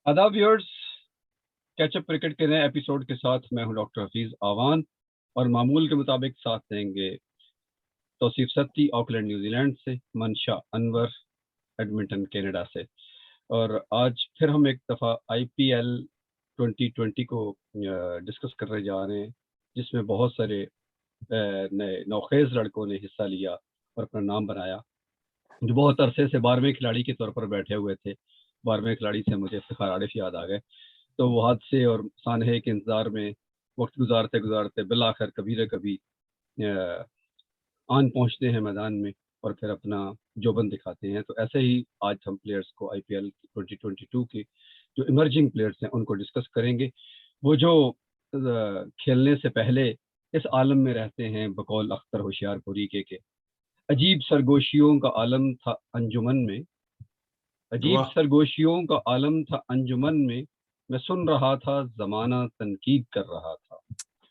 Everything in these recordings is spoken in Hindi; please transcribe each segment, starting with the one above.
आदाब व्यूअर्स, कैचअप क्रिकेट के नए एपिसोड के साथ मैं हूं डॉक्टर हफीज आवान और मामूल के मुताबिक साथ देंगे तौसीफ सत्ती ऑकलैंड न्यूजीलैंड से, मंशा अनवर एडमिंटन कनाडा से। और आज फिर हम एक दफ़ा आईपीएल 2020 को डिस्कस करने जा रहे हैं, जिसमें बहुत सारे नए नौखेज़ लड़कों ने हिस्सा लिया और अपना नाम बनाया, जो बहुत अरसे से 12वें खिलाड़ी के तौर पर बैठे हुए थे। 12वें खिलाड़ी से मुझे इफ्तिखार आरिफ याद आ गए। तो वो हादसे और सानहे के इंतजार में वक्त गुजारते गुजारते बिल आखिर कभी न कभी अ, आन पहुंचते हैं मैदान में और फिर अपना जोबन दिखाते हैं। तो ऐसे ही आज हम प्लेयर्स को आईपीएल 2022 के जो इमर्जिंग प्लेयर्स हैं उनको डिस्कस करेंगे। वो जो खेलने से पहले इस आलम में रहते हैं, बकौल अख्तर होशियारपुरी के अजीब सरगोशियों का आलम था अंजुमन में, अजीब वाह। सरगोशियों का आलम था अंजुमन में, मैं सुन रहा था जमाना तनकीद कर रहा था।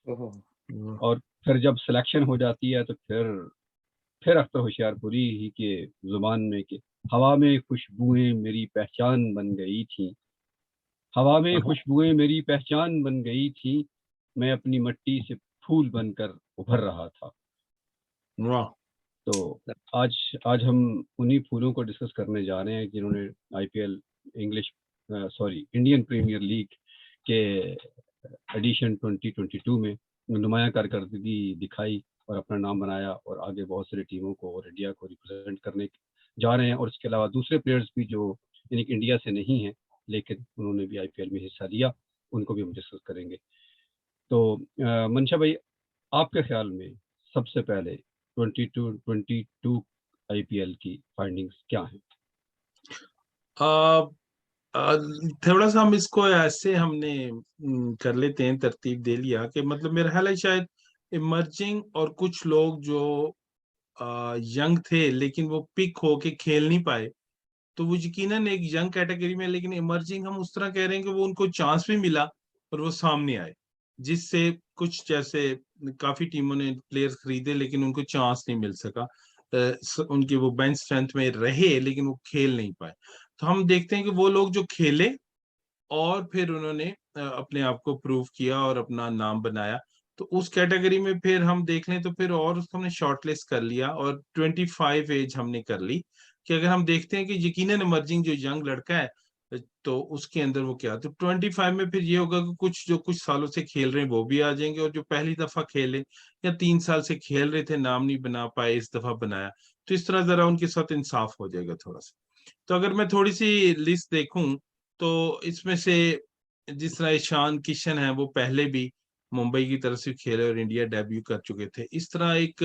ओहो। वाह। और फिर जब सिलेक्शन हो जाती है तो फिर अख्तर होशियारपुरी ही के जुबान में कि हवा में खुशबुएं मेरी पहचान बन गई थी, हवा में हाँ। खुशबुएं मेरी पहचान बन गई थी, मैं अपनी मिट्टी से फूल बनकर उभर रहा था। वाह। तो आज आज हम उन्हीं फूलों को डिस्कस करने जा रहे हैं जिन्होंने IPL English sorry Indian Premier League के एडिशन 2022 में नुमायां कारकर्दगी दिखाई और अपना नाम बनाया और आगे बहुत सारी टीमों को और इंडिया को रिप्रेजेंट करने जा रहे हैं। और इसके अलावा दूसरे प्लेयर्स भी जो यानी कि इंडिया से नहीं हैं लेकिन उन्होंने भी आईपीएल में हिस्सा लिया, उनको भी हम डिस्कस करेंगे। तो मंशा भाई, आपके ख्याल में सबसे पहले 22 आईपीएल की फाइंडिंग्स क्या हैं? आ, आ, थोड़ा सा हम इसको ऐसे हमने कर लेते हैं, तरतीब दे लिया कि मतलब मेरा ख्याल है शायद इमर्जिंग और कुछ लोग जो यंग थे लेकिन वो पिक होके खेल नहीं पाए, तो वो यकीनन एक यंग कैटेगरी में। लेकिन इमर्जिंग हम उस तरह कह रहे हैं कि वो उनको चांस भी मिला और वो सामने आए, जिससे कुछ जैसे काफी टीमों ने प्लेयर्स खरीदे लेकिन उनको चांस नहीं मिल सका। उनकी वो बेंच स्ट्रेंथ में रहे लेकिन वो खेल नहीं पाए। तो हम देखते हैं कि वो लोग जो खेले और फिर उन्होंने अपने आप को प्रूव किया और अपना नाम बनाया, तो उस कैटेगरी में फिर हम देख लें तो फिर और उसको हमने शॉर्टलिस्ट कर लिया और 25 एज हमने कर ली कि अगर हम देखते हैं कि यकीनन इमर्जिंग जो यंग लड़का है तो उसके अंदर वो क्या, तो 25 में फिर ये होगा कि कुछ जो कुछ सालों से खेल रहे हैं वो भी आ जाएंगे, और जो पहली दफा खेले या 3 साल से खेल रहे थे नाम नहीं बना पाए, इस दफा बनाया, तो इस तरह जरा उनके साथ इंसाफ हो जाएगा थोड़ा सा। तो अगर मैं थोड़ी सी लिस्ट देखूं तो इसमें से जिस तरह ईशान किशन है वो पहले भी मुंबई की तरफ से खेले और इंडिया डेब्यू कर चुके थे। इस तरह एक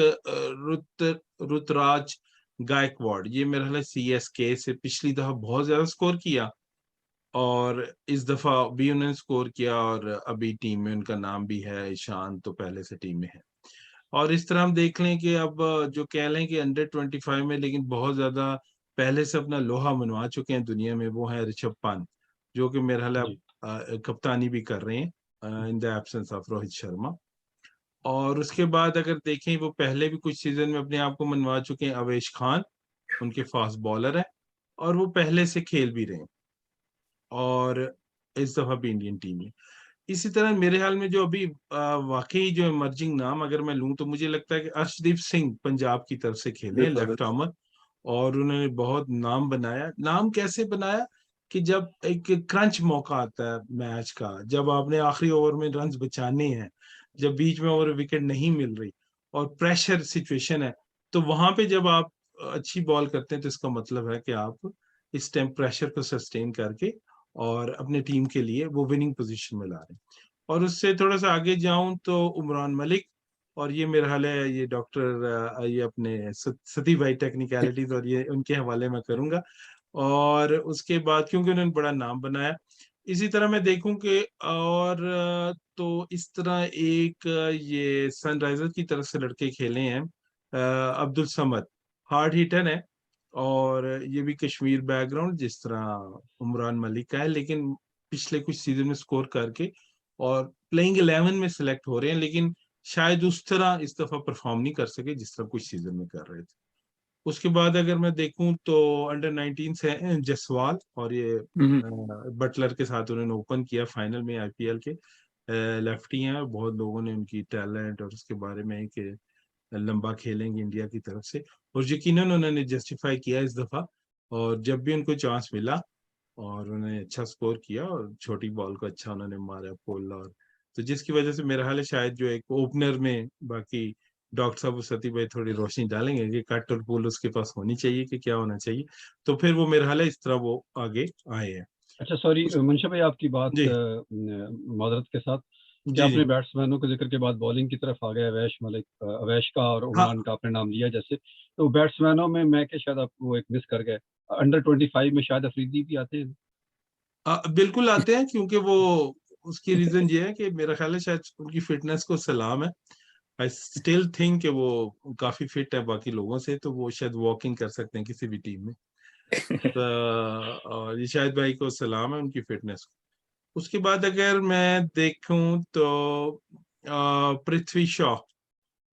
रुतराज गायकवाड़, ये मेरा ख्याल सीएसके से पिछली दफा बहुत ज्यादा स्कोर किया और इस दफा भी उन्होंने स्कोर किया, और अभी टीम में उनका नाम भी है। ईशान तो पहले से टीम में है। और इस तरह हम देख लें कि अब जो कह लें कि अंडर 25 में लेकिन बहुत ज्यादा पहले से अपना लोहा मनवा चुके हैं दुनिया में, वो है ऋषभ पंत, जो कि मेरे ख्याल है जी। कप्तानी भी कर रहे हैं in the absence of Rohit Sharma. और उसके बाद अगर देखें वो पहले भी कुछ सीजन में अपने आप को मनवा चुके हैं अवेश खान, उनके फास्ट बॉलर है और वो पहले से खेल भी रहे हैं और इस दफा भी इंडियन टीम में। इसी तरह मेरे ख्याल में जो अभी वाकई जो इमर्जिंग नाम अगर मैं लूं तो मुझे लगता है कि अर्शदीप सिंह पंजाब की तरफ से खेले हैं, बिल्कुल लेफ्ट बिल्कुल। आर्मर, और उन्होंने बहुत नाम बनाया। नाम कैसे बनाया कि जब एक क्रंच मौका आता है मैच का, जब आपने आखिरी ओवर में रन्स बचाने हैं, जब बीच में ओवर विकेट नहीं मिल रही और प्रेशर सिचुएशन है, तो वहां पे जब आप अच्छी बॉल करते हैं तो इसका मतलब है कि आप इस टाइम प्रेशर को सस्टेन करके और अपने टीम के लिए वो विनिंग पोजीशन में ला रहे हैं। और उससे थोड़ा सा आगे जाऊं तो उमरान मलिक, और ये मेरा हाल है ये डॉक्टर ये अपने सती भाई टेक्निकलिटीज और ये उनके हवाले में करूंगा। और उसके बाद क्योंकि उन्होंने बड़ा नाम बनाया, इसी तरह मैं देखूं कि और तो इस तरह एक ये सनराइजर्स की तरफ से लड़के खेले हैं, अब्दुल समद, हार्ड हिटर है और ये भी कश्मीर बैकग्राउंड जिस तरह उमरान मलिक का है, लेकिन पिछले कुछ सीजन में स्कोर करके और प्लेइंग 11 में सिलेक्ट हो रहे हैं, लेकिन शायद उस तरह इस दफा परफॉर्म नहीं कर सके जिस तरह कुछ सीजन में कर रहे थे। उसके बाद अगर मैं देखूं तो अंडर 19 से हैं जसवाल, और ये बटलर के साथ उन्होंने ओपन किया फाइनल में आईपीएल के। लेफ्टी हैं, बहुत लोगों ने उनकी टैलेंट और उसके बारे में कि लंबा खेलेंगे इंडिया की तरफ से, और यकीनन उन्होंने जस्टिफाई किया इस दफा। और जब भी उनको चांस मिला और उन्होंने अच्छा स्कोर किया, और छोटी बॉल को अच्छा उन्होंने मारा पुल, और तो जिसकी वजह से मेरा हाल है शायद जो एक ओपनर में बाकी डॉक्टर साहब सती भाई थोड़ी रोशनी डालेंगे कि कट और पुल उसके पास होनी चाहिए कि क्या होना चाहिए, तो फिर वो मेरा हाल है इस तरह वो आगे आए हैं। अच्छा सॉरी मुंशा भाई, आपकी बात जी माजरत के साथ कि जी आपने जी। बैट्समैनों के जिक्र के बाद बॉलिंग की तरफ आ गए, अवैश मलिक, अवैश का और हाँ उमरान का आपने नाम लिया जैसे, तो बैट्समैनों में मैं के शायद आप वो एक मिस कर गए, अंडर 25 में शायद अफरीदी भी आते हैं। बिल्कुल आते हैं, क्योंकि वो उसकी रीजन ये है कि मेरा ख्याल है शायद उनकी फिटनेस को सलाम है। आई स्टिल थिंक कि वो काफी फिट है बाकी लोगों से, तो वो शायद वॉकिंग कर सकते हैं किसी भी टीम में। तो और ये शायद भाई को सलाम है उनकी फिटनेस को। उसके बाद अगर मैं देखूं तो पृथ्वी शॉ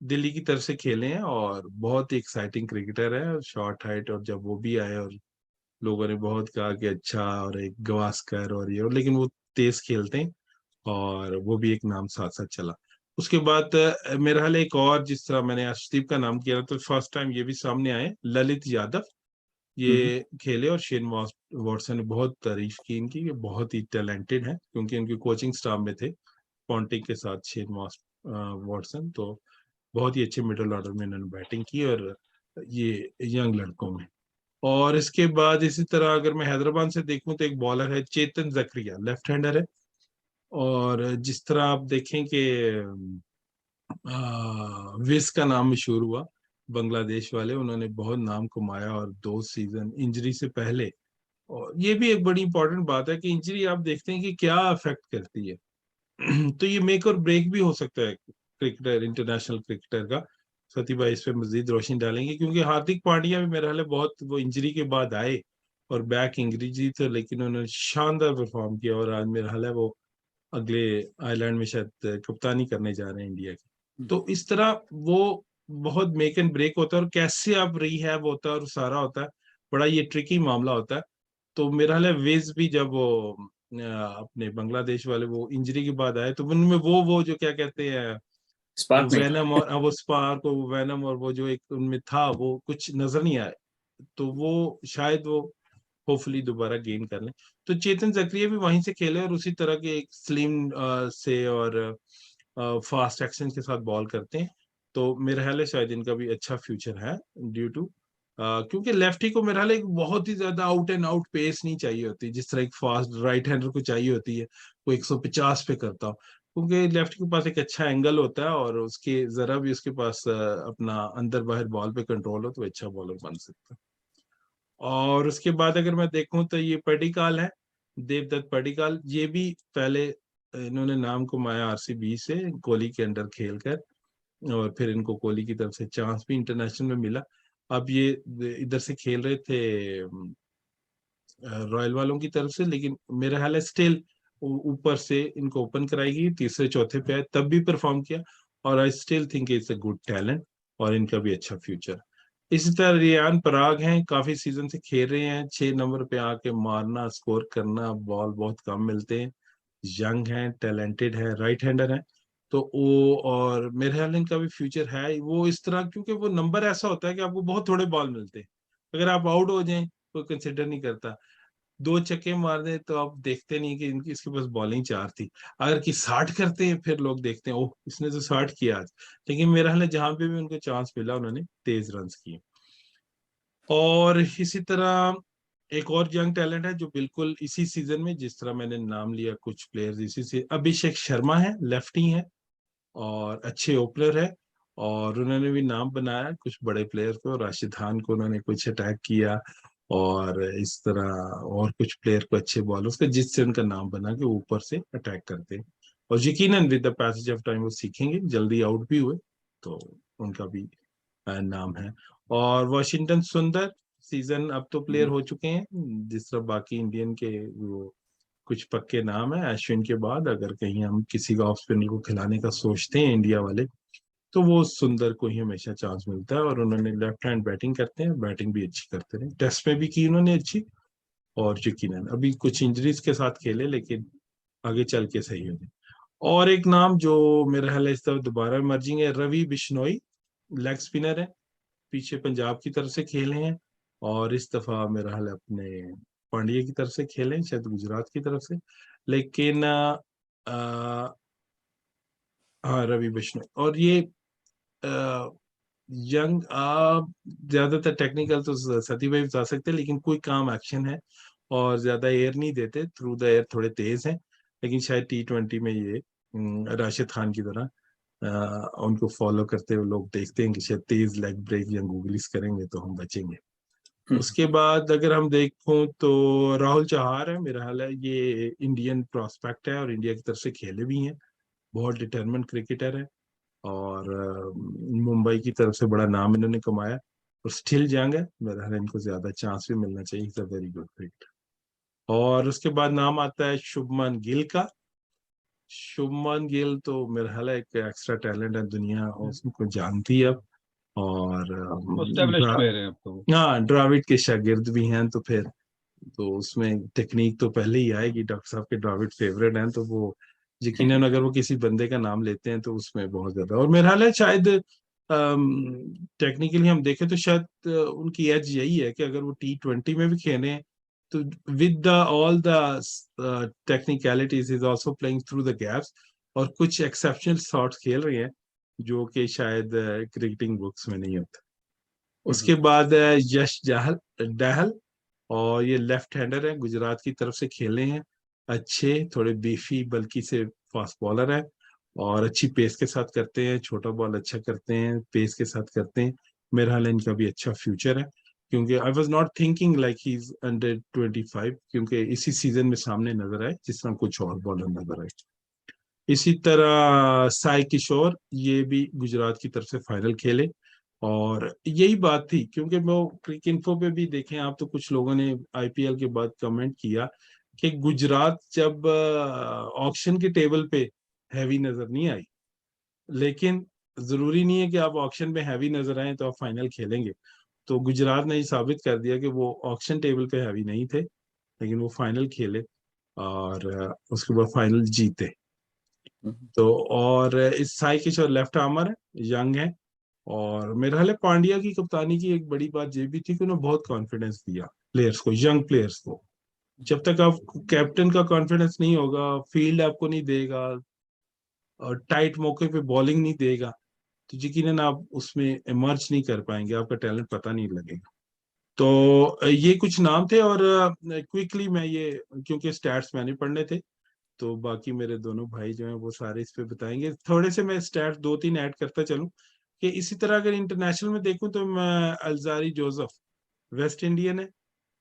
दिल्ली की तरफ से खेले हैं, और बहुत ही एक्साइटिंग क्रिकेटर है, शॉर्ट हाइट, और जब वो भी आए और लोगों ने बहुत कहा कि अच्छा, और एक गवास्कर और ये, और लेकिन वो तेज खेलते हैं, और वो भी एक नाम साथ साथ चला। उसके बाद मेरा हाल एक और, जिस तरह मैंने अर्शदीप का नाम किया तो फर्स्ट टाइम ये भी सामने आए, ललित यादव। हम्म। ये खेले, और शेन वॉटसन ने बहुत तारीफ की इनकी, ये बहुत ही टैलेंटेड है, क्योंकि इनकी कोचिंग स्टाफ में थे पॉन्टिंग के साथ शेन वॉटसन, तो बहुत ही अच्छे मिडिल ऑर्डर में इन्होंने बैटिंग की, और ये यंग लड़कों में। और इसके बाद इसी तरह अगर मैं हैदराबाद से देखूं तो एक बॉलर है चेतन जकरिया, लेफ्ट हैंडर है। और जिस तरह आप देखें कि विस का नाम मशहूर हुआ, बांग्लादेश वाले, उन्होंने बहुत नाम कमाया, और 2 सीजन इंजरी से पहले। और ये भी एक बड़ी इंपॉर्टेंट बात है कि इंजरी आप देखते हैं कि क्या अफेक्ट करती है। तो ये मेक और ब्रेक भी हो सकता है क्रिकेटर, इंटरनेशनल क्रिकेटर का। सती भाई इस पे मजीद रोशनी डालेंगे, क्योंकि हार्दिक पांड्या भी मेरा हाल है बहुत, वो इंजरी के बाद आए और बैक इंजरी थे, लेकिन उन्होंने शानदार परफॉर्म किया, और आज मेरा हाल है वो अगले आयरलैंड में शायद कप्तानी करने जा रहे हैं इंडिया की। तो इस तरह वो बहुत मेक एंड ब्रेक होता है, और कैसे आप रिहैब होता है और सारा होता है, बड़ा ये ट्रिकी मामला होता है। तो मेरा हाल है विज भी जब वो अपने बांग्लादेश वाले वो इंजरी के बाद आए, तो उनमें वो जो क्या कहते हैं, वो स्पार्क नहीं था। वैनम और वो स्पार्क और वो वैनम और वो जो एक उनमें था, वो कुछ नजर नहीं आया। तो वो शायद वो होपफुली दोबारा गेन कर लें। तो चेतन जक्रिया भी वहीं से खेले, और उसी तरह के एक स्लिम से और फास्ट एक्शन के साथ बॉल करते हैं। तो मेरा ख्याल है शायद इनका भी अच्छा फ्यूचर है, ड्यू टू क्योंकि लेफ्टी को मेरा ख्याल है एक बहुत ही ज्यादा आउट एंड आउट पेस नहीं चाहिए होती, जिस तरह एक फास्ट राइट हैंडर को चाहिए होती है, वो 150 पे करता हो। क्योंकि लेफ्ट के पास एक अच्छा एंगल होता है, और उसके जरा भी उसके पास अपना अंदर बाहर बॉल पे कंट्रोल हो, तो अच्छा बॉलर बन सकता है। और उसके बाद अगर मैं देखूं तो ये पडिक्काल है, देवदत्त पडिक्काल, ये भी पहले इन्होंने नाम कमाया आरसीबी से कोहली के अंडर खेलकर, और फिर इनको कोहली की तरफ से चांस भी इंटरनेशनल में मिला। अब ये इधर से खेल रहे थे रॉयल वालों की तरफ से, लेकिन मेरा ख्याल है स्टिल ऊपर से इनको ओपन कराएगी, तीसरे चौथे पे आए तब भी परफॉर्म किया, और I still think it's a good talent, और इनका भी अच्छा फ्यूचर। इसी तरह रियान पराग हैं, काफी सीजन से खेल रहे हैं, 6 नंबर पे आके मारना, स्कोर करना, बॉल बहुत कम मिलते हैं, यंग हैं, टैलेंटेड है, राइट हैंडर है। तो वो, और मेरे ख्याल इनका भी फ्यूचर है वो इस तरह, क्योंकि वो नंबर ऐसा होता है कि आपको बहुत थोड़े बॉल मिलते हैं, अगर आप आउट हो जाएं कोई कंसिडर नहीं करता, 2 छक्के मार दे तो आप देखते नहीं कि इनकी इसके पास बॉलिंग 4 थी। अगर कि 60 करते हैं फिर लोग देखते हैं, ओह इसने तो 60 किया आज। लेकिन मेरा हाल है जहां पे भी उनको चांस मिला उन्होंने तेज रन किए। और इसी तरह एक और यंग टैलेंट है जो बिल्कुल इसी सीजन में, जिस तरह मैंने नाम लिया कुछ प्लेयर्स इसी से, अभिषेक शर्मा है, लेफ्टी है और अच्छे ओपनर है, और उन्होंने भी नाम बनाया कुछ बड़े प्लेयर को, राशिद खान को उन्होंने कुछ अटैक किया, और इस तरह और कुछ प्लेयर को, अच्छे बॉलर्स का, जिससे उनका नाम बना कि ऊपर से अटैक करते हैं। और यकीनन with the passage of time वो सीखेंगे, जल्दी आउट भी हुए, तो उनका भी नाम है। और वॉशिंगटन सुंदर सीजन अब तो प्लेयर हो चुके हैं, जिस तरह बाकी इंडियन के वो कुछ पक्के नाम है अश्विन के बाद, अगर कहीं हम किसी का ऑफ स्पिनर को खिलाने का सोचते हैं इंडिया वाले, तो वो सुंदर को ही हमेशा चांस मिलता है। और उन्होंने लेफ्ट हैंड बैटिंग करते हैं, बैटिंग भी अच्छी करते रहे, टेस्ट में भी की उन्होंने अच्छी। और यकीनन अभी कुछ इंजरीज के साथ खेले, लेकिन आगे चल के सही हो जाए। और एक नाम जो मेरा ख्याल है इस तरफ दोबारा इमर्जिंग है, रवि बिश्नोई, लेग स्पिनर है, पीछे पंजाब की तरफ से खेले हैं, और इस दफा मेरा ख्याल है अपने पांड्या की तरफ से खेले हैं, शायद गुजरात की तरफ से। लेकिन हाँ, रवि बिश्नोई। और ये यंग, ज्यादातर टेक्निकल तो सती भाई बता सकते हैं, लेकिन कोई काम एक्शन है और ज्यादा एयर नहीं देते, थ्रू द एयर थोड़े तेज हैं। लेकिन शायद T20 में ये राशिद खान की तरह उनको फॉलो करते हुए लोग देखते हैं कि शायद तेज लेग ब्रेक या गूगलिस करेंगे तो हम बचेंगे। उसके बाद अगर हम देखूं तो राहुल चहार है, मेरा ख्याल है ये इंडियन प्रोस्पेक्ट है और इंडिया की तरफ से खेले भी हैं, बहुत डिटरमिन्ड क्रिकेटर है। और मुंबई की तरफ से बड़ा नाम इन्होंने कमाया, और स्टिल यंग है, मेरा ख्याल है इनको ज्यादा चांस भी मिलना चाहिए, is a very good cricketer. और उसके बाद नाम आता है शुभमन गिल का। शुभमन गिल तो मेरा ख्याल है एक एक्स्ट्रा टैलेंट है, दुनिया उसको जानती है अब। और एस्टेब्लिश्ड प्लेयर है अब तो वो। हाँ, द्रविड़ के शागिर्द भी हैं, तो फिर तो उसमें टेक्निक तो पहले ही आएगी, डॉक्टर साहब के द्रविड़ फेवरेट हैं, तो वो यकीनन अगर वो किसी बंदे का नाम लेते हैं तो उसमें बहुत ज्यादा। और मेरा ख्याल है शायद टेक्निकली हम देखें तो शायद उनकी एज यही है कि अगर वो T20 में भी खेले तो with the all the technicalities is also playing through the gaps, और कुछ एक्सेप्शनल शॉट्स खेल रहे हैं जो कि शायद क्रिकेटिंग बुक्स में नहीं होता। उसके बाद यश जाहल डहल, और ये लेफ्ट हैंडर है, गुजरात की तरफ से खेले हैं, अच्छे थोड़े बीफी बल्कि से फास्ट बॉलर है, और अच्छी पेस के साथ करते हैं, छोटा बॉल अच्छा करते हैं, पेस के साथ करते हैं। मेरा हाल इनका भी अच्छा फ्यूचर है, क्योंकि I was not thinking like he is under 25, क्योंकि इसी सीजन में सामने नजर आए जिस तरह कुछ और बॉलर नजर आए। इसी तरह साई किशोर, ये भी गुजरात की तरफ से फाइनल खेले। और यही बात थी, क्योंकि वो क्रिक इन्फो पे भी देखें आप तो कुछ लोगों ने IPL के बाद कमेंट किया कि गुजरात जब ऑक्शन के टेबल पे हैवी नजर नहीं आई, लेकिन जरूरी नहीं है कि आप ऑक्शन में हैवी नजर आए तो आप फाइनल खेलेंगे। तो गुजरात ने ये साबित कर दिया कि वो ऑक्शन टेबल पे हैवी नहीं थे, लेकिन वो फाइनल खेले, और उसके बाद फाइनल जीते। तो और इस साई किशोर लेफ्ट आर्मर है, यंग है। और मेरा ख्याल है पांड्या की कप्तानी की एक बड़ी बात ये भी थी कि उन्होंने बहुत कॉन्फिडेंस दिया प्लेयर्स को, यंग प्लेयर्स को। जब तक आप कैप्टन का कॉन्फिडेंस नहीं होगा, फील्ड आपको नहीं देगा, और टाइट मौके पे बॉलिंग नहीं देगा, तो यकीनन आप उसमें इमर्ज नहीं कर पाएंगे, आपका टैलेंट पता नहीं लगेगा। तो ये कुछ नाम थे। और क्विकली मैं ये, क्योंकि स्टैट्स मैंने पढ़ने थे, तो बाकी मेरे दोनों भाई जो हैं वो सारे इस पे बताएंगे। थोड़े से मैं स्टैट्स दो तीन ऐड करता चलूं कि इसी तरह अगर इंटरनेशनल में देखूं तो मैं अल्जारी जोसेफ, वेस्ट इंडियन है,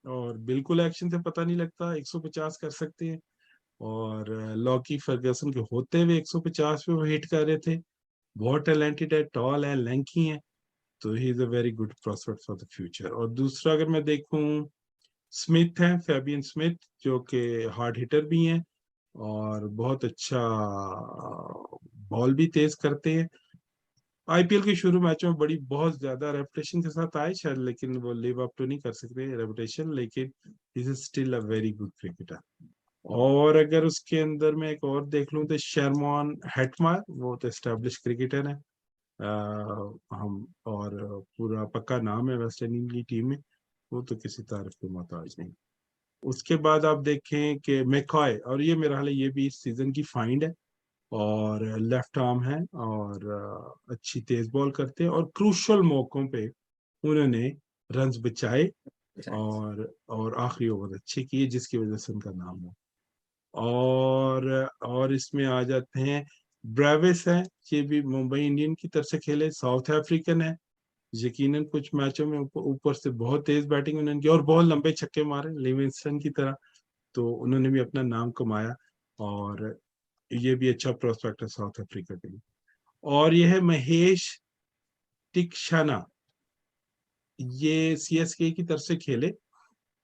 और बिल्कुल एक्शन से पता नहीं लगता, 150 कर सकते हैं। और लॉकी फर्गसन के होते हुए 150 पे वो हिट कर रहे थे, बहुत टैलेंटेड है, टॉल है, लैंकी है, तो he is a very good prospect for the future. और दूसरा अगर मैं देखूं, स्मिथ है, फैबियन स्मिथ, जो कि हार्ड हिटर भी हैं और बहुत अच्छा बॉल भी तेज करते हैं। IPL के शुरू मैचों में बड़ी बहुत ज्यादा रेपुटेशन के साथ आए शायद, लेकिन वो लिव अप तो नहीं कर सकते रेपुटेशन, लेकिन is still a very good cricketer. और अगर उसके अंदर मैं एक और देख लूं तो शर्मॉन हेटमायर, वो तो एस्टेब्लिश क्रिकेटर है, हम और पूरा पक्का नाम है वेस्ट इंडीज की टीम में, वो तो किसी तारीफ के मोहताज नहीं। उसके बाद आप देखें कि मैकॉय, और ये मेरा हाल है ये भी इस सीजन की फाइंड है, और लेफ्ट आर्म है, और अच्छी तेज बॉल करते हैं, और क्रूशल मौकों पे उन्होंने रन्स बचाए, और आखिरी ओवर अच्छे किए, जिसकी वजह से उनका नाम हो। और इसमें आ जाते हैं, ब्रेविस है, ये भी मुंबई इंडियन की तरफ से खेले, साउथ अफ्रीकन है, यकीनन कुछ मैचों में ऊपर से बहुत तेज बैटिंग उन्होंने की, और बहुत लंबे छक्के मारे लिविंगस्टन की तरह, तो उन्होंने भी अपना नाम कमाया, और ये भी अच्छा प्रोस्पेक्ट है साउथ अफ्रीका के लिए। और ये है महेश टिकशाना, ये CSK की तरफ से खेले।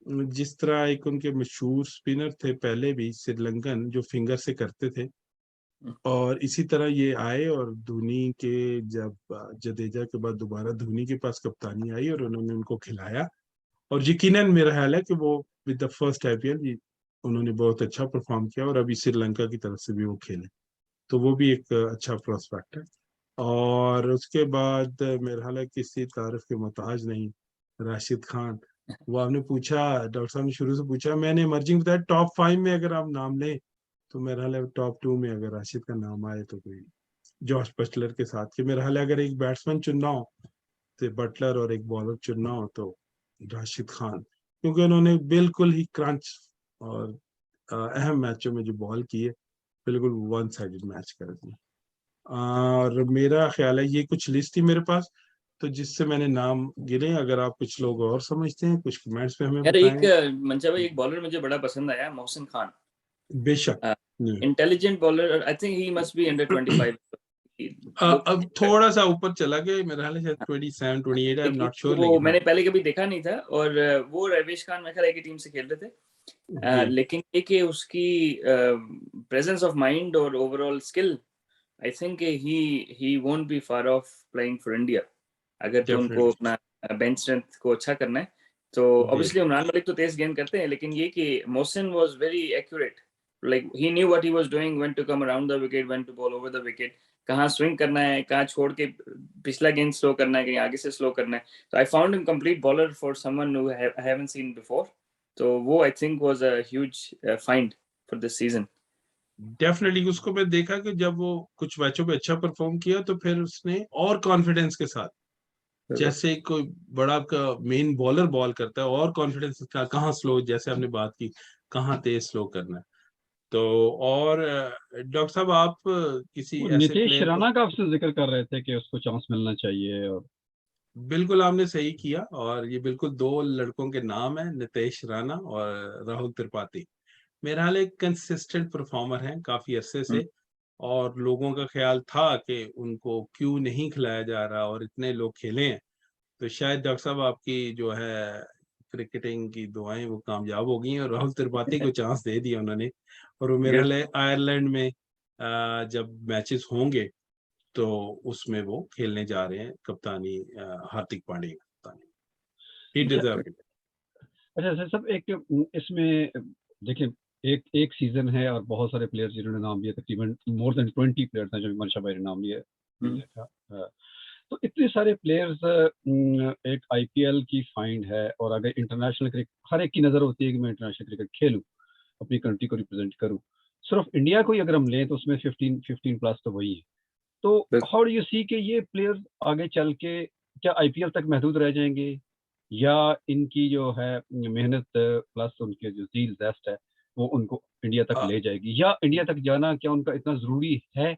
जिस तरह एक उनके मशहूर स्पिनर थे पहले भी, श्रीलंकन, जो फिंगर से करते थे, और इसी तरह ये आए और धोनी के जब जडेजा के बाद दोबारा धोनी के पास कप्तानी आई और उन्होंने उनको खिलाया, और यकीनन मेरा ख्याल है कि वो विद द फर्स्ट आईपीएल उन्होंने बहुत अच्छा परफॉर्म किया, और अभी श्रीलंका की तरफ से भी वो खेले, तो वो भी एक अच्छा प्रोस्पेक्ट है। और उसके बाद मेरा ख्याल है किसी तारीफ के मोहताज नहीं, राशिद खान। वो आपने पूछा, डॉक्टर साहब ने शुरू से पूछा, मैंने इमर्जिंग बताया टॉप 5 में अगर आप नाम लें तो मेरा ख्याल है टॉप 2 में अगर राशिद का नाम आए तो कोई जॉश बटलर के साथ, कि मेरा ख्याल है अगर एक बैट्समैन चुनना हो तो बटलर और एक बॉलर चुनना हो तो राशिद खान, क्योंकि उन्होंने बिल्कुल ही क्रंच और अहम मैचों में जो बॉल की है बिल्कुल वन साइडेड मैच कर दिया। और मेरा ख्याल है ये कुछ लिस्ट थी मेरे पास, तो जिससे मैंने नाम गिने, अगर आप कुछ लोग और समझते हैं कुछ कमेंट्स पे हमें यार एक बताएं। मंशा भाई, एक बॉलर मुझे बड़ा पसंद आया, मोहसिन खान। बेशक। Intelligent bowler, I think he must be under 25। अब थोड़ा सा ऊपर चला गया मेरा ख्याल है, शायद 27 28, आई एम नॉट श्योर, वो लेकिन मैंने पहले कभी देखा नहीं था, और वो रवेश खान मेरे ख्याल एक ही टीम से खेल रहे थे। जी लेकिन ये कि उसकी प्रेजेंस ऑफ माइंड और overall skill, I think he won't be far of playing for India, अगर तो उनको डेफिनेटली। अपना बेंच स्ट्रेंथ को अच्छा करना है। तो ऑब्वियसली उमरान मलिक तो तेज गेंद करते हैं, लेकिन ये कि Mohsin was very accurate, like he knew what he was doing, when to come around the wicket, when to bowl over the wicket, कहाँ स्विंग करना है, कहाँ छोड़ के पिछला गेंद स्लो करना है, कहीं आगे से स्लो करना है। तो I found him complete bowler for someone who I haven't seen before. तो वो I think was a huge find for this season. Definitely उसको मैं देखा कि जब वो कुछ मैचों पे अच्छा परफॉर्म किया तो फिर उसने और कॉन्फिडेंस के साथ, जैसे कोई बड़ा का मेन बॉलर बॉल करता है, और कॉन्फिडेंस का कहाँ स्लो, जैसे आपने बात की कहाँ तेज स्लो करना है। तो और डॉक्टर साहब आप किसी ऐसे नीतीश प्लेयर को, राणा का आपसे जिक्र कर रहे थे कि उसको चांस मिलना चाहिए, और बिल्कुल आपने सही किया, और ये बिल्कुल दो लड़कों के नाम है, नीतीश राणा और राहुल त्रिपाठी। मेरा हाल एक कंसिस्टेंट परफॉर्मर हैं काफी अरसे से, और लोगों का ख्याल था कि उनको क्यों नहीं खिलाया जा रहा, और इतने लोग खेले हैं, तो शायद डॉक्टर साहब आपकी जो है क्रिकेटिंग की दुआएं वो कामयाब हो गई हैं, और राहुल त्रिपाठी को चांस दे दिया उन्होंने। और वो मेरे ख्याल है आयरलैंड में जब मैचेस होंगे तो उसमें वो खेलने जा रहे हैं, कप्तानी हार्दिक पांड्या की कप्तानी, ही डिजर्व इट। अच्छा सर, सब एक इसमें देखिए, एक एक सीजन है और बहुत सारे प्लेयर्स जिन्होंने नाम लिया, तकरीबन मोर देन 20 प्लेयर्स हैं जो मनशा भाई ने नाम लिया था। तो इतने सारे प्लेयर्स, एक आईपीएल की फाइंड है, और अगर इंटरनेशनल क्रिकेट, हर एक की नज़र होती है कि मैं इंटरनेशनल क्रिकेट खेलूं, अपनी कंट्री को रिप्रेजेंट करूं। सिर्फ इंडिया को ही अगर हम लें तो उसमें 15 प्लस तो वही है। तो हाउ डू यू सी कि ये प्लेयर्स आगे चल के क्या आईपीएल तक महदूद रह जाएंगे, या इनकी जो है मेहनत प्लस उनके जो जील जेस्ट है वो उनको इंडिया तक ले जाएगी, या इंडिया तक जाना क्या उनका इतना जरूरी है?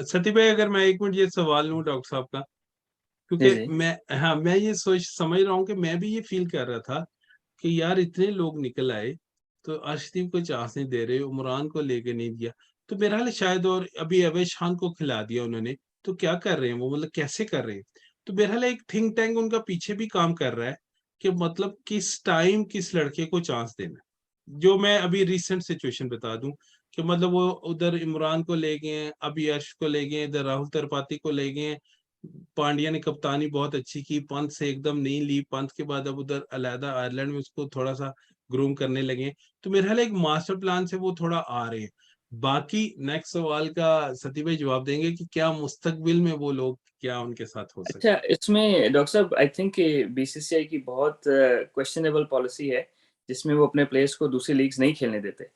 सती भाई अगर मैं एक मिनट ये सवाल लूं डॉक्टर साहब का, जी क्योंकि जी। मैं ये सोच समझ रहा हूँ कि मैं भी ये फील कर रहा था कि यार इतने लोग निकल आए तो अर्शदीप को चांस नहीं दे रहे, उमरान को लेके नहीं दिया, तो मेरा हाल शायद, और अभी अवैश खान को खिला दिया उन्होंने, तो क्या कर रहे हैं वो, मतलब कैसे कर रहे हैं? तो मेरा हाल एक थिंक टैंक उनका पीछे भी काम कर रहा है कि मतलब किस टाइम किस लड़के को चांस देना। जो मैं अभी रिसेंट सिचुएशन बता दूं कि मतलब वो उधर इमरान को ले गए हैं, अभी यश को ले गए हैं, इधर राहुल त्रिपाठी को ले गए हैं, पांड्या ने कप्तानी बहुत अच्छी की, पंत से एकदम नहीं ली, पंत के बाद अब उधर अलहदा आयरलैंड में उसको थोड़ा सा ग्रूम करने लगे। तो मेरे ख्याल एक मास्टर प्लान से वो थोड़ा आ रहे हैं। बाकी नेक्स्ट सवाल का सती भाई जवाब देंगे कि क्या मुस्तकबिल में वो लोग क्या उनके साथ हो सकते अच्छा, इसमें डॉक्टर साहब आई थिंक बीसीसीआई की बहुत क्वेश्चनेबल पॉलिसी है, जिसमें वो अपने प्लेयर्स को दूसरी लीग्स नहीं खेलने देते।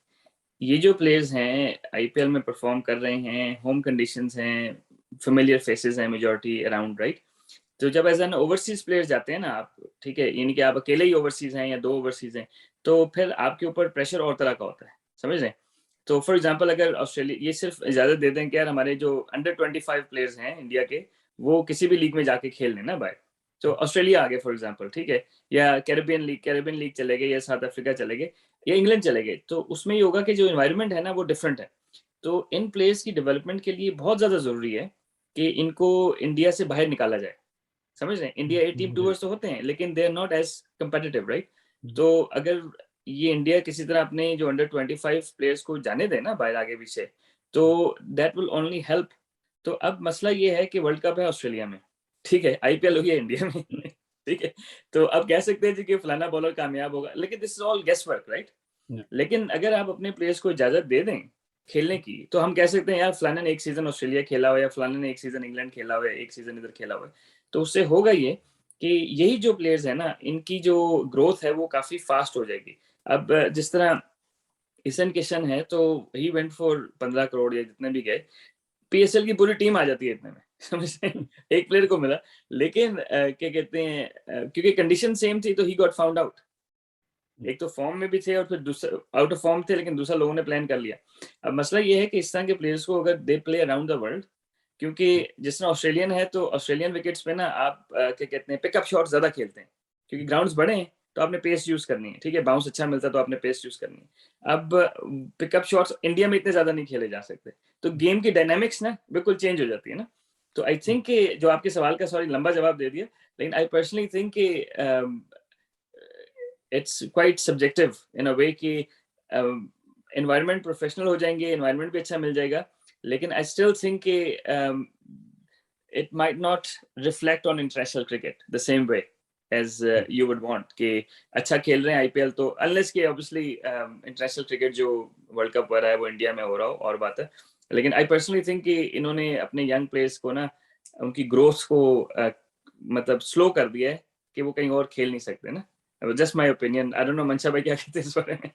ये जो प्लेयर्स हैं आईपीएल में परफॉर्म कर रहे हैं, होम कंडीशंस हैं, फेमिलियर फेसेस हैं मेजॉरिटी अराउंड, राइट? तो जब एज एन ओवरसीज प्लेयर्स जाते हैं ना आप, ठीक है, यानी कि आप अकेले ही ओवरसीज हैं या दो ओवरसीज हैं, तो फिर आपके ऊपर प्रेशर और तरह का होता है, समझ रहे हैं? तो फॉर एग्जांपल अगर ऑस्ट्रेलिया ये सिर्फ इजाजत दे दें कि यार हमारे जो अंडर 25 प्लेयर्स हैं इंडिया के, वो किसी भी लीग में जाके खेल लें ना बाहर, तो ऑस्ट्रेलिया आ गए फॉर एग्जांपल, ठीक है, या कैरेबियन लीग चले गए, या साउथ अफ्रीका चले गए, या इंग्लैंड चले गए, तो उसमें ये होगा कि जो इन्वायरमेंट है ना वो डिफरेंट है। तो इन प्लेयर्स की डेवलपमेंट के लिए बहुत ज्यादा जरूरी है कि इनको इंडिया से बाहर निकाला जाए, समझ रहे हैं? India A team ji. Tours तो होते हैं, लेकिन they are not as competitive, right? तो अगर ये इंडिया किसी तरह अपने जो अंडर 25 प्लेयर्स को जाने दे ना बाहर आगे पीछे, तो दैट विल ओनली हेल्प। तो अब मसला ये है कि वर्ल्ड कप है ऑस्ट्रेलिया में, ठीक है, आईपीएल हो गया इंडिया में ठीक है, तो अब कह सकते हैं जी कि फलाना बॉलर कामयाब होगा, लेकिन this is all guesswork, right. लेकिन अगर आप अपने प्लेयर्स को इजाजत दे दें खेलने की, तो हम कह सकते हैं यार फलाने ने एक सीजन ऑस्ट्रेलिया खेला हो, या फलाने ने एक सीजन इंग्लैंड खेला हो, या एक सीजन इधर खेला हो, तो उससे होगा ये कि यही जो प्लेयर्स है ना, इनकी जो ग्रोथ है वो काफी फास्ट हो जाएगी। अब जिस तरह ईशन किशन है, तो ही वेंट फॉर 15 करोड़ या जितने भी गए, पीएसएल की पूरी टीम आ जाती है इतने में समझते हैं, एक प्लेयर को मिला, लेकिन क्या कहते हैं, क्योंकि कंडीशन सेम थी तो ही गॉट फाउंड आउट। एक तो फॉर्म में भी थे और फिर दूसरा आउट ऑफ फॉर्म थे, लेकिन दूसरा लोगों ने प्लान कर लिया। अब मसला ये है कि इस तरह के प्लेयर्स को अगर they play around the world, क्योंकि जिस तरह ऑस्ट्रेलियन है, तो ऑस्ट्रेलियन विकेट्स पे ना आप क्या कहते हैं, पिकअप शॉट ज्यादा खेलते हैं, क्योंकि ग्राउंड्स बड़े हैं तो आपने पेस यूज करनी है, ठीक है, बाउंस अच्छा मिलता है तो आपने पेस यूज करनी है। अब पिकअप शॉट्स इंडिया में इतने ज्यादा नहीं खेले जा सकते, तो गेम की डायनामिक्स ना बिल्कुल चेंज हो जाती है ना। तो आई थिंक कि जो आपके सवाल का, सॉरी लंबा जवाब दे दिया, लेकिन आई पर्सनली थिंक कि इट्स क्वाइट सब्जेक्टिव इन अ वे कि एनवायरनमेंट प्रोफेशनल हो जाएंगे, एनवायरनमेंट भी अच्छा मिल जाएगा, लेकिन आई स्टिल थिंक कि it might not reflect on international cricket the same way as you would want कि अच्छा खेल रहे हैं आईपीएल, तो unless कि obviously international cricket जो वर्ल्ड कप हो रहा है वो इंडिया में हो रहा हो और बात है, लेकिन I personally think कि इन्होंने अपने यंग प्लेयर्स को ना उनकी ग्रोथ को मतलब स्लो कर दिया है कि वो कहीं और खेल नहीं सकते ना। Just my opinion, I don't know मंशा भाई क्या कहते हैं इस बारे में।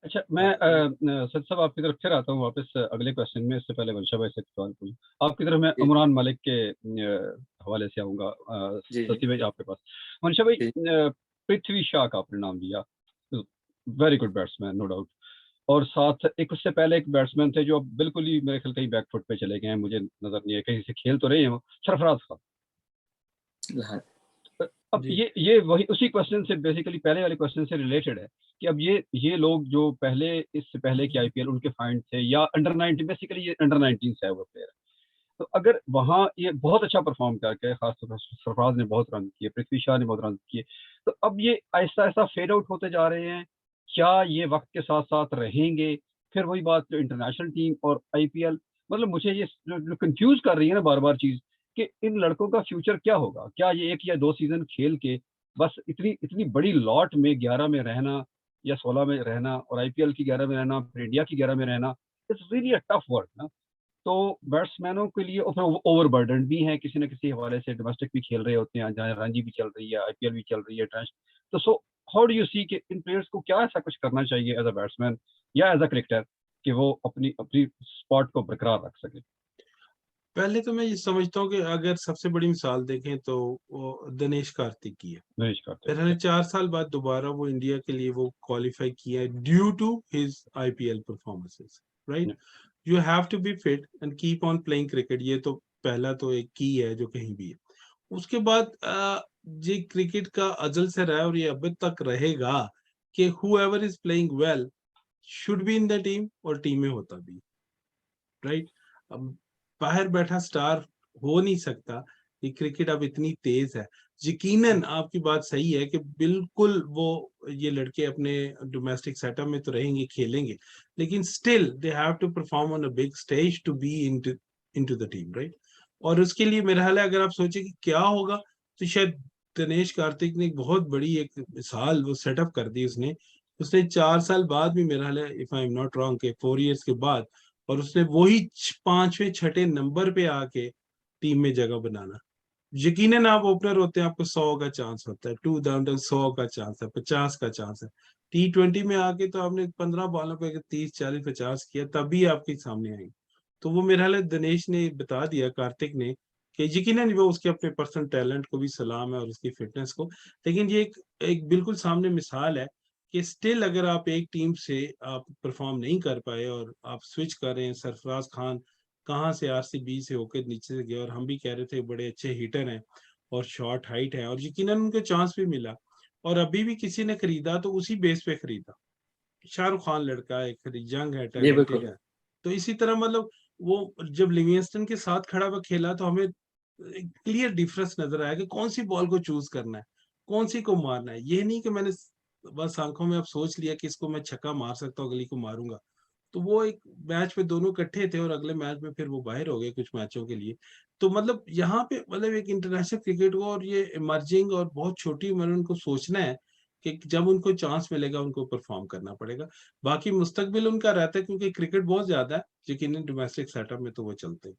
अच्छा, मैं सच साहब आपकी तरफ फिर आता हूँ वापस अगले क्वेश्चन में, इससे पहले वंशा भाई से सवाल पूछूं आपकी तरफ, मैं जी। उमरान मलिक के हवाले से आऊंगा। जी, सती भाई आपके पास, वंशा भाई, जी। पृथ्वी शा का आपने नाम लिया, very good batsman no doubt, और साथ एक उससे पहले एक बैट्समैन थे जो अब बिल्कुल ही मेरे ख्याल कहीं बैकफुट पे चले गए हैं, मुझे नजर नहीं है, कहीं से खेल तो रहे हैं वो, सरफराज खान। हाँ, अब जी ये वही उसी क्वेश्चन से बेसिकली, पहले वाले क्वेश्चन से रिलेटेड है कि अब ये लोग जो पहले, इससे पहले के आईपीएल उनके फाइंड थे, या अंडर 19, बेसिकली ये अंडर 19 से है वो प्लेयर, तो अगर वहाँ ये बहुत अच्छा परफॉर्म करके, खासतौर पर सरफराज ने बहुत रन किए, पृथ्वी शा ने बहुत रन किए, तो अब ये ऐसा ऐसा फेड आउट होते जा रहे हैं, क्या ये वक्त के साथ साथ रहेंगे? फिर वही बात, जो इंटरनेशनल टीम और आईपीएल, मतलब मुझे ये जो कंफ्यूज कर रही है ना बार बार चीज, कि इन लड़कों का फ्यूचर क्या होगा? क्या ये 1 या 2 सीजन खेल के बस इतनी इतनी बड़ी लॉट में 11 में रहना या 16 में रहना, और आईपीएल की 11 में रहना, फिर इंडिया की 11 में रहना, it's really a tough work ना। तो बैट्समैनों के लिए, और फिर ओवरबर्डन भी हैं किसी न किसी हवाले से, डोमेस्टिक भी खेल रहे होते हैं, जहाँ रणजी भी चल रही है, आईपीएल भी चल रही है, तो सो हाउ डू यू सी कि इन प्लेयर्स को क्या ऐसा कुछ करना चाहिए एज अ बैट्समैन या एज अ क्रिकेटर कि वो अपनी अपनी स्पॉट को बरकरार रख सके? पहले तो मैं ये समझता हूँ कि अगर सबसे बड़ी मिसाल देखें तो वो दिनेश कार्तिक की है। नहीं करते फिर 4 साल बाद दोबारा वो इंडिया के लिए वो क्वालिफाई किया है due to his IPL performances, right. You have to be fit and keep on playing cricket, ये तो पहला तो एक की है जो कहीं भी है। उसके बाद ये क्रिकेट का अजल से रहा है और ये अब तक रहेगा कि whoever is playing well should be in the team और टीम में होता भी, राइट। अब बाहर बैठा स्टार हो नहीं सकता, ये क्रिकेट अब इतनी तेज है। यकीनन आपकी बात सही है कि बिल्कुल वो ये लड़के अपने डोमेस्टिक सेटअप में तो रहेंगे, खेलेंगे, लेकिन still they have to perform on a big stage to be into the team, right. और उसके लिए मेरा ख्याल है अगर आप सोचे कि क्या होगा, तो शायद दिनेश कार्तिक ने एक बहुत बड़ी एक मिसाल वो सेटअप कर दी उसने। उसने 4 साल बाद भी, मेरा ख्याल है if I am not wrong, के 4 इयर्स के बाद, और उसने वही 5वें 6ठे नंबर पे आके टीम में जगह बनाना। यकीनन आप ओपनर होते हैं, आपको 100 का चांस होता है, 2 डाउन 100 का चांस है, 50 का चांस है। T20 में आके तो आपने 15 बॉलों पे 30 40 50 किया, तभी आपके सामने आई। तो वो मेरा ख्याल है दिनेश ने बता दिया, कार्तिक ने, कि यकीनन वो उसके अपने पर्सनल टैलेंट को भी सलाम है और उसकी फिटनेस को, लेकिन ये एक बिल्कुल सामने मिसाल है कि स्टिल अगर आप एक टीम से आप परफॉर्म नहीं कर पाए और आप स्विच कर रहे हैं। सरफराज खान कहाँ से आरसीबी से होकर नीचे से गया, और हम भी कह रहे थे बड़े अच्छे हिटर हैं और शॉर्ट हाइट है, और यकीनन उनको चांस भी मिला, और अभी भी किसी ने खरीदा तो उसी बेस पे खरीदा। शाहरुख खान लड़का है, एक यंग है, जी टैलेंटेड बिल्कुल। है। तो इसी तरह मतलब वो जब लिविंगस्टन के साथ खड़ा हुआ खेला तो हमें क्लियर डिफरेंस नजर आया कि कौन सी बॉल को चूज करना है, कौन सी को मारना है। ये नहीं कि मैंने बस आंखों में अब सोच लिया कि इसको मैं छक्का मार सकता हूँ, अगली को मारूंगा। तो वो एक मैच में दोनों इकट्ठे थे और अगले मैच में फिर वो बाहर हो गए कुछ मैचों के लिए। तो मतलब यहाँ पे मतलब एक इंटरनेशनल क्रिकेट को और ये इमर्जिंग और बहुत छोटी उम्र में उनको सोचना है कि जब उनको चांस मिलेगा उनको परफॉर्म करना पड़ेगा। बाकी मुस्तकबिल उनका रहता है क्योंकि क्रिकेट बहुत ज्यादा है, यकीनन डोमेस्टिक सेटअप में तो वो चलते हैं।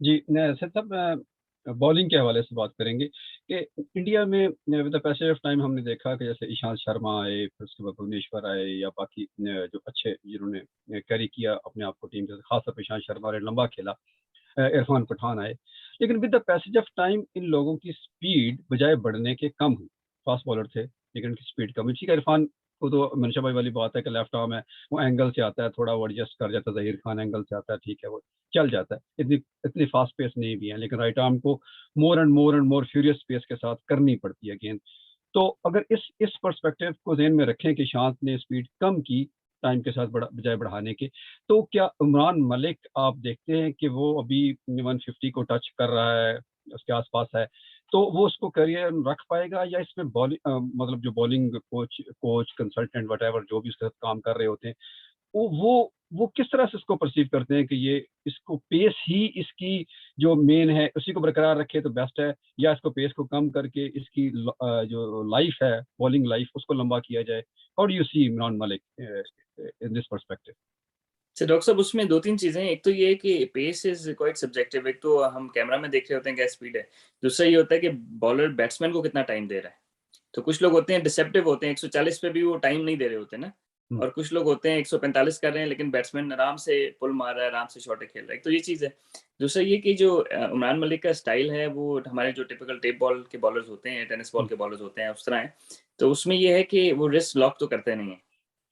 जी, नहीं ऐसे तब बॉलिंग के हवाले से बात करेंगे कि इंडिया में with the passage of time हमने देखा कि जैसे ईशांत शर्मा आए, फिर उसके बाद भुवनेश्वर आए, या बाकी जो अच्छे जिन्होंने कैरी किया अपने आप को टीम के, खासतौर पर ईशांत शर्मा ने लंबा खेला, इरफान पठान आए। लेकिन with the passage of time in लोगों की स्पीड बजाय बढ़ने के कम हुई। फास्ट बॉलर थे लेकिन उनकी स्पीड कम हुई। ठीक है, इरफान को तो मनशा भाई वाली बात है कि लेफ्ट आर्म है, वो एंगल से आता है, थोड़ा वो एडजस्ट कर जाता है। जहीर खान एंगल से आता है, ठीक है, वो चल जाता है। इतनी इतनी फास्ट पेस नहीं भी है, लेकिन राइट आर्म को more and more furious pace के साथ करनी पड़ती है गेंद। तो अगर इस पर्सपेक्टिव को ध्यान में रखें कि शांत ने स्पीड कम की टाइम के साथ बजाय बढ़ाने के, तो क्या उमरान मलिक आप देखते हैं कि वो अभी 150 को टच कर रहा है, उसके आसपास है, तो वो उसको करियर रख पाएगा, या इसमें बॉलिंग मतलब जो बॉलिंग कोच कंसल्टेंट वट जो भी उसके साथ काम कर रहे होते हैं, वो किस तरह से इसको परसीव करते हैं कि ये इसको पेस ही इसकी जो मेन है उसी को बरकरार रखे तो बेस्ट है, या इसको पेस को कम करके इसकी जो लाइफ है, बॉलिंग लाइफ, उसको लंबा किया जाए? How do you see Imran Malik in this perspective? तो डॉक्टर साहब उसमें 2-3 चीज़ें हैं। एक तो ये है कि पेस इज़ क्वाइट सब्जेक्टिव। एक तो हम कैमरा में देख रहे होते हैं क्या स्पीड है। दूसरा ये होता है कि बॉलर बैट्समैन को कितना टाइम दे रहा है। तो कुछ लोग होते हैं डिसेप्टिव होते हैं, 140 पे भी वो टाइम नहीं दे रहे होते ना, और कुछ लोग होते हैं 145 कर रहे हैं लेकिन बैट्समैन आराम से पुल मार रहा है, आराम से शॉटें खेल रहा है। तो ये चीज़ है। दूसरा ये कि जो उमरान मलिक का स्टाइल है वो हमारे जो टिपिकल टेप बॉल के बॉलर्स होते हैं, टेनिस बॉल के बॉलर्स होते हैं, उस तरह है। तो उसमें ये है कि वो रिस्ट लॉक तो करते नहीं है।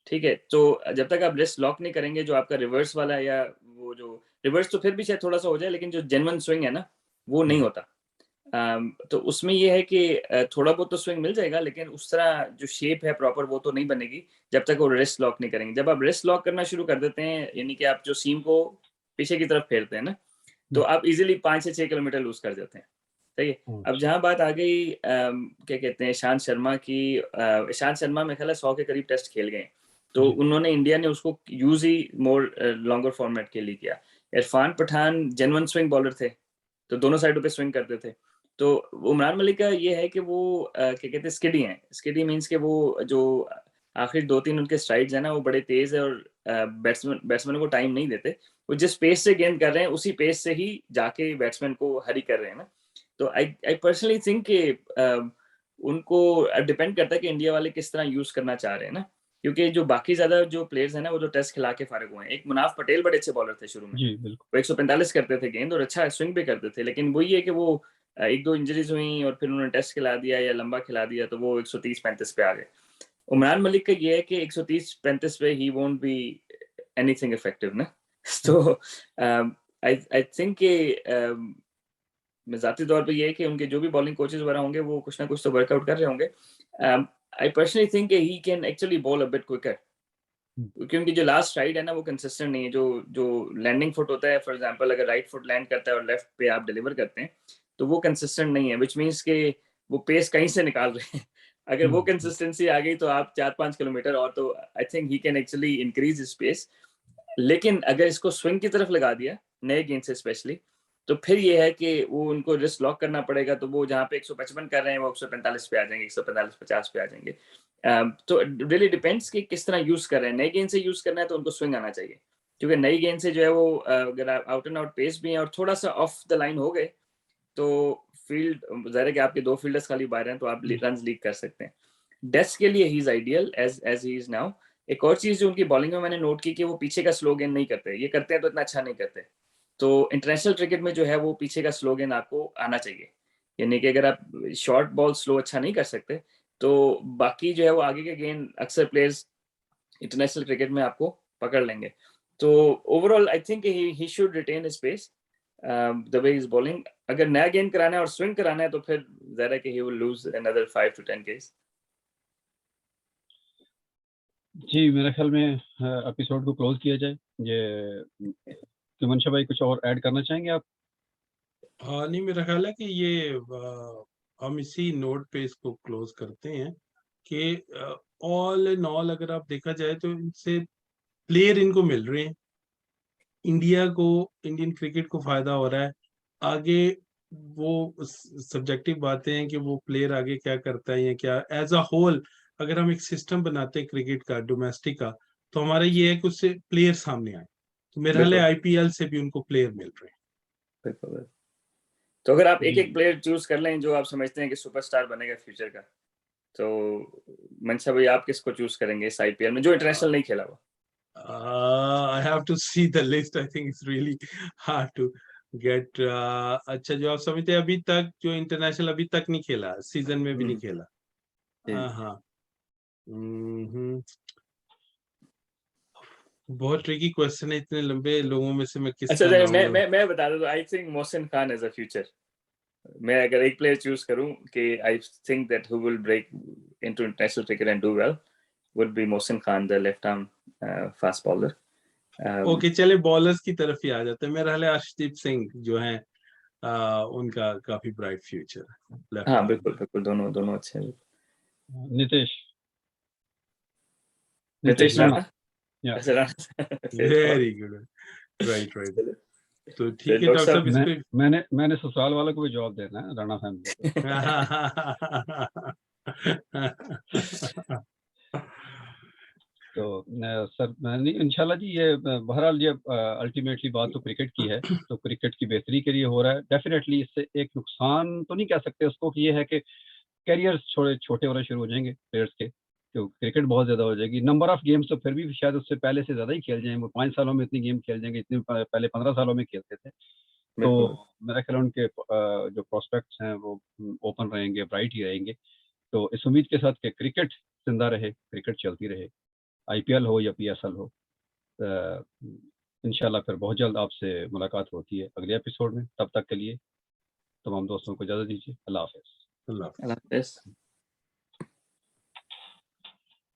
ठीक है, तो जब तक आप रिस्ट लॉक नहीं करेंगे, जो आपका रिवर्स वाला है, या वो जो रिवर्स तो फिर भी शायद थोड़ा सा हो जाए, लेकिन जो जेन्युइन स्विंग है ना, वो नहीं होता। तो उसमें ये है कि थोड़ा बहुत तो स्विंग मिल जाएगा, लेकिन उस तरह जो शेप है प्रॉपर वो तो नहीं बनेगी जब तक वो रिस्ट लॉक नहीं करेंगे। जब आप रिस्ट लॉक करना शुरू कर देते हैं, यानी कि आप जो सीम को पीछे की तरफ फेरते हैं ना, तो आप इजीली 5 से 6 किलोमीटर लूज कर देते हैं। सही है। अब जहां बात आ गई क्या कहते हैं ईशांत शर्मा की, ईशांत शर्मा मेरे ख्याल है 100 के करीब टेस्ट खेल गए, तो उन्होंने इंडिया ने उसको use he more longer format के लिए किया। Irfan Pathan genuine swing bowler थे, तो दोनों साइडों पे स्विंग करते थे। तो उमरान मलिक का ये है कि वो क्या कहते हैं स्किडी हैं। स्किडी मीन्स के वो जो आखिर 2-3 उनके स्ट्राइड्स है ना, वो बड़े तेज है, और बैट्समैन को टाइम नहीं देते। वो जिस पेस से गेंद कर रहे हैं उसी पेस से ही जाके बैट्समैन को हरी कर रहे हैं ना। तो आई पर्सनली थिंक कि उनको डिपेंड करता है कि इंडिया वाले किस तरह यूज करना चाह रहे हैं ना, क्योंकि जो बाकी ज्यादा जो प्लेयर्स हैं ना, वो तो टेस्ट खिला के फारिग हुए हैं। एक मुनाफ पटेल बड़े अच्छे बॉलर थे शुरू में, जी बिल्कुल। वो 145 करते थे गेंद और अच्छा स्विंग भी करते थे, लेकिन वही है कि वो एक दो इंजरीज हुई और फिर उन्होंने टेस्ट खिला दिया या लंबा खिला दिया, तो वो 130-35 पे आ गए। उमरान मलिक का ये है कि 130-35 पे he won't be anything effective ना। तो आई आई थिंक कि जाती तौर पे ये है कि उनके जो भी बॉलिंग कोचेस वगैरह होंगे वो कुछ ना कुछ तो वर्कआउट कर रहे होंगे। I personally think he can actually bowl a bit quicker, क्योंकि उनकी जो लास्ट स्ट्राइड है ना वो कंसिस्टेंट नहीं है। जो जो लैंडिंग फुट होता है, फॉर एग्जांपल अगर राइट फुट लैंड करता है और लेफ्ट पे आप डिलीवर करते हैं, तो वो कंसिस्टेंट नहीं है, व्हिच मींस के वो पेस कहीं से निकाल रहे हैं। अगर वो कंसिस्टेंसी आ गई तो आप 4-5 किलोमीटर और, तो I think he can actually increase his pace. लेकिन अगर इसको स्विंग की तरफ लगा दिया नए गेंद से स्पेशली, तो फिर ये है कि वो उनको रिस्ट लॉक करना पड़ेगा। तो वो जहाँ पे 155 कर रहे हैं वो 145 पे आ जाएंगे, 145-50 पे आ जाएंगे। तो रियली डिपेंड्स कि किस तरह यूज कर रहे हैं। नई गेंद से यूज करना है तो उनको स्विंग आना चाहिए, क्योंकि नई गेंद से जो है वो अगर आउट एंड आउट पेस भी है और थोड़ा सा ऑफ द लाइन हो गए, तो फील्ड ज़ाहिर है कि आपके 2 फील्डर्स खाली बाहर हैं, तो आप रन लीक कर सकते हैं। डेथ के लिए he is ideal as he is now. एक और चीज जो उनकी बॉलिंग में मैंने नोट की कि वो पीछे का स्लो गेंद नहीं करते, ये करते हैं तो इतना अच्छा नहीं करते। तो इंटरनेशनल क्रिकेट में जो है वो पीछे का स्लो गेंद आपको आना चाहिए, यानी कि अगर आप शॉर्ट बॉल स्लो अच्छा नहीं कर सकते, तो बाकी जो है वो आगे के गेंद अक्सर प्लेयर्स इंटरनेशनल क्रिकेट में आपको पकड़ लेंगे। तो overall I think he should retain space the way is bowling. अगर नया गेंद कराना है और स्विंग कराना है तो फिर ज़ाहिर है कि he will lose another 5 to 10 case. जी, मेरे ख्याल में एपिसोड को क्लोज किया जाए। ये मनशा भाई कुछ और ऐड करना चाहेंगे आप? हाँ नहीं, मेरा ख्याल है कि ये हम इसी नोट पे इसको क्लोज करते हैं कि ऑल इन ऑल अगर आप देखा जाए तो इनसे प्लेयर इनको मिल रहे हैं, इंडिया को, इंडियन क्रिकेट को फायदा हो रहा है। आगे वो सब्जेक्टिव बातें हैं कि वो प्लेयर आगे क्या करता है या क्या एज अ होल, अगर हम एक सिस्टम बनाते हैं क्रिकेट का डोमेस्टिक का, तो हमारा ये है कि उससे प्लेयर सामने आए। तो मेरा हाल है बिल्कुल आईपीएल से भी उनको प्लेयर मिल रहे हैं। बिल्कुल बिल्कुल। तो अगर आप एक जी एक प्लेयर चूज कर लें जो आप समझते हैं कि सुपरस्टार बनेगा फ्यूचर का, तो मंशा भाई आप किसको चूज करेंगे इस आईपीएल में जो इंटरनेशनल नहीं खेला हुआ? I have to see the list. I think it's really hard to get. अच्छा, जो आप समझते हैं अभी तक जो इंटरनेशनल अभी तक नहीं खेला, सीजन में भी नहीं खेला। जी। हाँ। हम्म, बहुत ट्रिकी क्वेश्चन है, इतने लंबे लोगों में से मैं अच्छा किसका चलिए, नाम लूं? मैं बता दूं, I think Mohsin Khan as a future. मैं अगर एक प्लेयर चूज करूं कि I think that who will break into international cricket and do well, would be Mohsin Khan, the left-arm fast bowler. Okay, चले बॉलर्स की तरफ ही आ जाते हैं। मेरा हाल है अर्शदीप सिंह जो है, उनका काफी ब्राइट फ्यूचर लेफ्ट हाँ आर्म। बिल्कुल बिल्कुल, दोनों दोनों अच्छे हैं। नितेश नितेश राणा। राणा। या अच्छा राणा फिर तो वेरी गुड, राइट। चलो, तो फिर ठीक है डॉक्टर डॉक्टर साहब, साहब। इस मैं पे मैंने ससुराल वालों को भी जवाब देना है राणा फैमिली को। तो सर नहीं, इंशाल्लाह जी, ये बहरहाल ये अल्टीमेटली बात तो क्रिकेट की है, तो क्रिकेट की बेहतरी के लिए हो रहा है। डेफिनेटली इससे एक नुकसान तो नहीं कह सकते उसको, कि ये है कि कैरियर छोटे होने शुरू हो जाएंगे प्लेयर्स के, तो क्रिकेट बहुत ज़्यादा हो जाएगी। नंबर ऑफ गेम्स तो फिर भी शायद उससे पहले से ज़्यादा ही खेल जाएंगे, वो 5 सालों में इतनी गेम खेल जाएंगे, इतनी पहले 15 सालों में खेलते थे। तो बिल्कुल मेरा ख्याल है उनके जो प्रोस्पेक्ट्स हैं वो ओपन रहेंगे, ब्राइट ही रहेंगे। तो इस उम्मीद के साथ कि क्रिकेट जिंदा रहे, क्रिकेट चलती रहे, आईपीएल हो या पीएसएल हो। इंशाल्लाह फिर बहुत जल्द आपसे मुलाकात होती है अगले एपिसोड में। तब तक के लिए तमाम दोस्तों को इजाज़त दीजिए। अल्लाह हाफ़िज़। अल्लाह। अल्लाह हाफ़िज़।